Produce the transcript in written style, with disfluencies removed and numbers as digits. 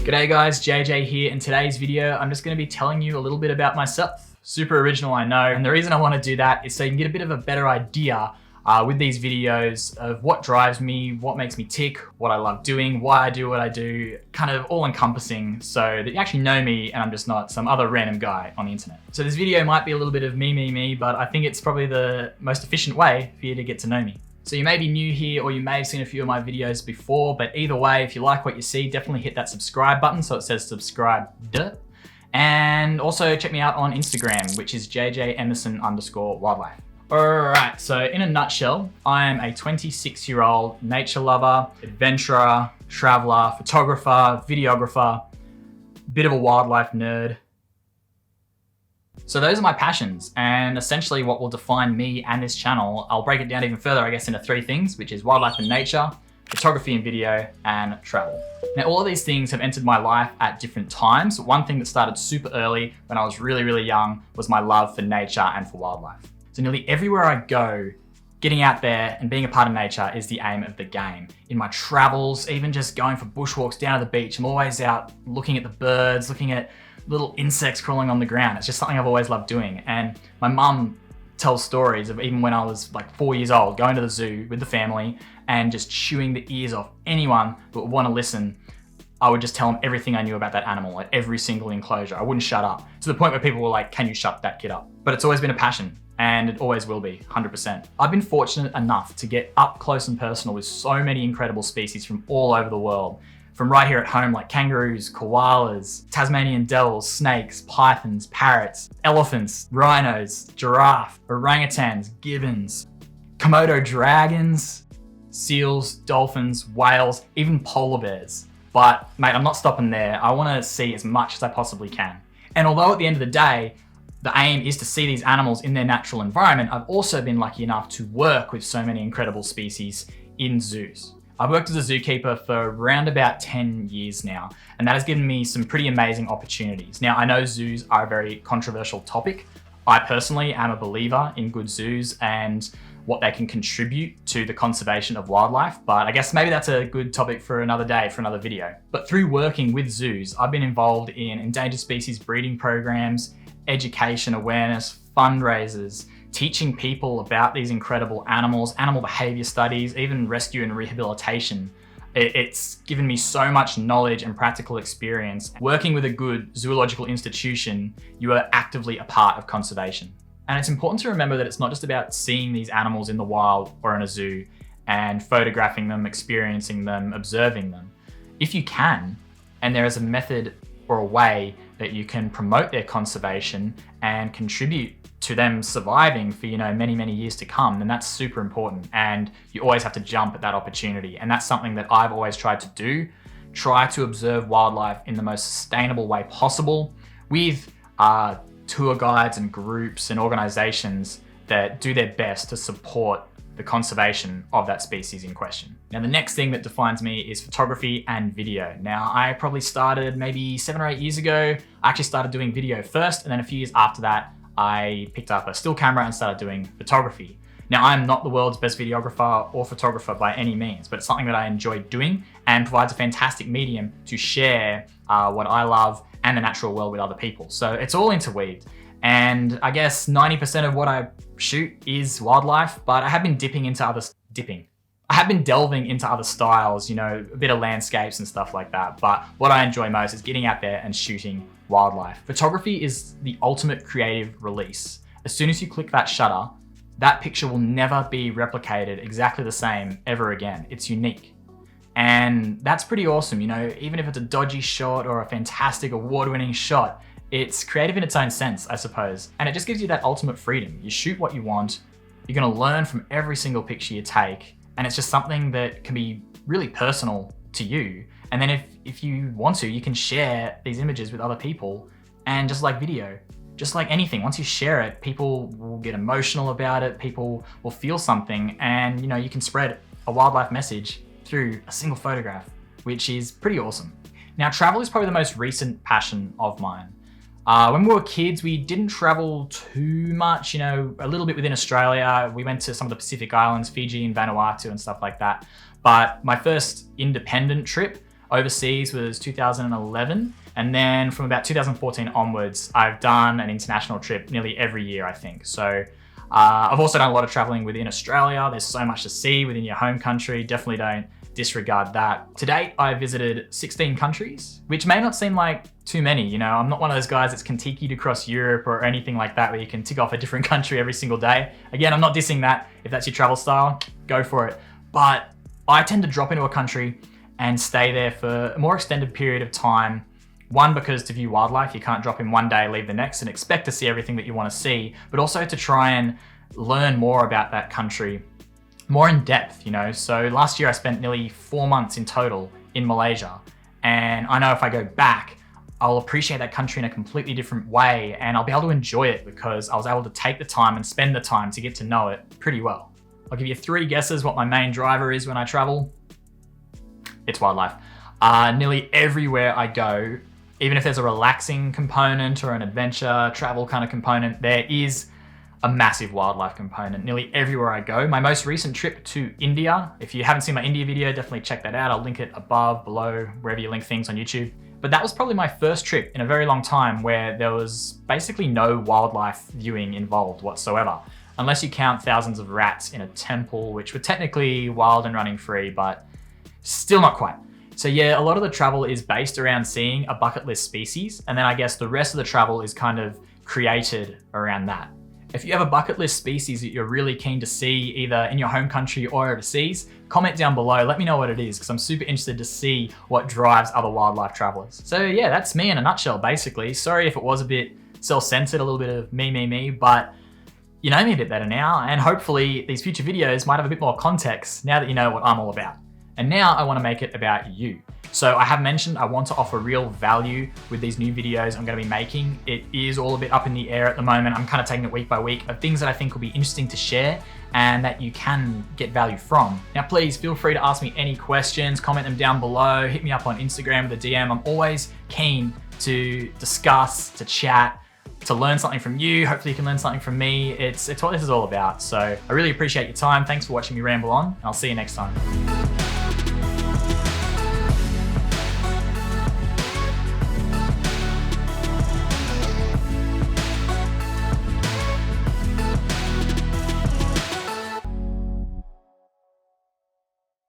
G'day guys, JJ here. In today's video, I'm just going to be telling you a little bit about myself. Super original, I know, and the reason I want to do that is so you can get a bit of a better idea with these videos of what drives me, what makes me tick, what I love doing, why I do what I do, kind of all encompassing so that you actually know me and I'm just not some other random guy on the internet. So this video might be a little bit of me, but I think it's probably the most efficient way for you to get to know me. So you may be new here or you may have seen a few of my videos before, but either way, if you like what you see, definitely hit that subscribe button so it says subscribed. And also check me out on Instagram, which is JJ_Emerson_wildlife. Alright, so in a nutshell, I am a 26-year-old nature lover, adventurer, traveler, photographer, videographer, bit of a wildlife nerd. So those are my passions, and essentially what will define me and this channel. I'll break it down even further, I guess, into three things, which is wildlife and nature, photography and video, and travel. Now, all of these things have entered my life at different times. One thing that started super early when I was really young was my love for nature and for wildlife. So nearly everywhere I go, getting out there and being a part of nature is the aim of the game. In my travels, even just going for bushwalks down to the beach, I'm always out looking at the birds, looking at little insects crawling on the ground. It's just something I've always loved doing. And my mum tells stories of even when I was like 4 years old, going to the zoo with the family and just chewing the ears off anyone that would want to listen. I would just tell them everything I knew about that animal at every single enclosure. I wouldn't shut up, to the point where people were like, can you shut that kid up? But it's always been a passion, and it always will be, 100%. I've been fortunate enough to get up close and personal with so many incredible species from all over the world. From right here at home, like kangaroos, koalas, Tasmanian devils, snakes, pythons, parrots, elephants, rhinos, giraffe, orangutans, gibbons, Komodo dragons, seals, dolphins, whales, even polar bears. But mate, I'm not stopping there. I want to see as much as I possibly can. And although at the end of the day, the aim is to see these animals in their natural environment, I've also been lucky enough to work with so many incredible species in zoos. I've worked as a zookeeper for around about 10 years now, and that has given me some pretty amazing opportunities. Now, I know zoos are a very controversial topic. I personally am a believer in good zoos and what they can contribute to the conservation of wildlife, but I guess maybe that's a good topic for another day, for another video. But through working with zoos, I've been involved in endangered species breeding programs, education awareness, fundraisers, teaching people about these incredible animals, animal behavior studies, even rescue and rehabilitation. It's given me so much knowledge and practical experience. Working with a good zoological institution, you are actively a part of conservation. And it's important to remember that it's not just about seeing these animals in the wild or in a zoo and photographing them, experiencing them, observing them. If you can, and there is a method or a way that you can promote their conservation and contribute to them surviving for, many years to come, then that's super important. And you always have to jump at that opportunity. And that's something that I've always tried to do. Try to observe wildlife in the most sustainable way possible with tour guides and groups and organizations that do their best to support the conservation of that species in question. Now, the next thing that defines me is photography and video. Now, I probably started maybe 7 or 8 years ago. I actually started doing video first, and then a few years after that, I picked up a still camera and started doing photography. Now, I'm not the world's best videographer or photographer by any means, but it's something that I enjoy doing and provides a fantastic medium to share what I love and the natural world with other people. So it's all interweaved. And I guess 90% of what I shoot is wildlife, but I have been I have been delving into other styles, a bit of landscapes and stuff like that. But what I enjoy most is getting out there and shooting wildlife. Photography is the ultimate creative release. As soon as you click that shutter, that picture will never be replicated exactly the same ever again. It's unique. And that's pretty awesome, even if it's a dodgy shot or a fantastic award-winning shot, it's creative in its own sense, I suppose. And it just gives you that ultimate freedom. You shoot what you want, you're gonna learn from every single picture you take, and it's just something that can be really personal to you. And then if you want to, you can share these images with other people. And just like video, just like anything, once you share it, people will get emotional about it, people will feel something, and you can spread a wildlife message through a single photograph, which is pretty awesome. Now, travel is probably the most recent passion of mine. When we were kids, we didn't travel too much, a little bit within Australia. We went to some of the Pacific Islands, Fiji and Vanuatu and stuff like that. But my first independent trip overseas was 2011. And then from about 2014 onwards, I've done an international trip nearly every year, I think. So I've also done a lot of traveling within Australia. There's so much to see within your home country. Definitely don't disregard that. To date, I visited 16 countries, which may not seem like too many. You know, I'm not one of those guys that's Kentucky'd across Europe or anything like that, where you can tick off a different country every single day. Again, I'm not dissing that. If that's your travel style, go for it. But I tend to drop into a country and stay there for a more extended period of time. One, because to view wildlife, you can't drop in one day, leave the next, and expect to see everything that you want to see, but also to try and learn more about that country more in depth, you know. So last year I spent nearly 4 months in total in Malaysia. And I know if I go back, I'll appreciate that country in a completely different way, and I'll be able to enjoy it because I was able to take the time and spend the time to get to know it pretty well. I'll give you 3 guesses what my main driver is when I travel. It's wildlife. Nearly everywhere I go, even if there's a relaxing component or an adventure travel kind of component, there is a massive wildlife component nearly everywhere I go. My most recent trip to India, if you haven't seen my India video, definitely check that out. I'll link it above, below, wherever you link things on YouTube. But that was probably my first trip in a very long time where there was basically no wildlife viewing involved whatsoever, unless you count thousands of rats in a temple, which were technically wild and running free, but still not quite. So yeah, a lot of the travel is based around seeing a bucket list species, and then I guess the rest of the travel is kind of created around that. If you have a bucket list species that you're really keen to see either in your home country or overseas, comment down below, let me know what it is, because I'm super interested to see what drives other wildlife travelers. So yeah, that's me in a nutshell, basically. Sorry if it was a bit self-centered, a little bit of me, but you know me a bit better now, and hopefully these future videos might have a bit more context now that you know what I'm all about. And now I want to make it about you. So I have mentioned I want to offer real value with these new videos I'm going to be making. It is all a bit up in the air at the moment. I'm kind of taking it week by week of things that I think will be interesting to share and that you can get value from. Now, please feel free to ask me any questions, comment them down below, hit me up on Instagram with a DM. I'm always keen to discuss, to chat, to learn something from you. Hopefully you can learn something from me. It's what this is all about. So I really appreciate your time. Thanks for watching me ramble on, and I'll see you next time.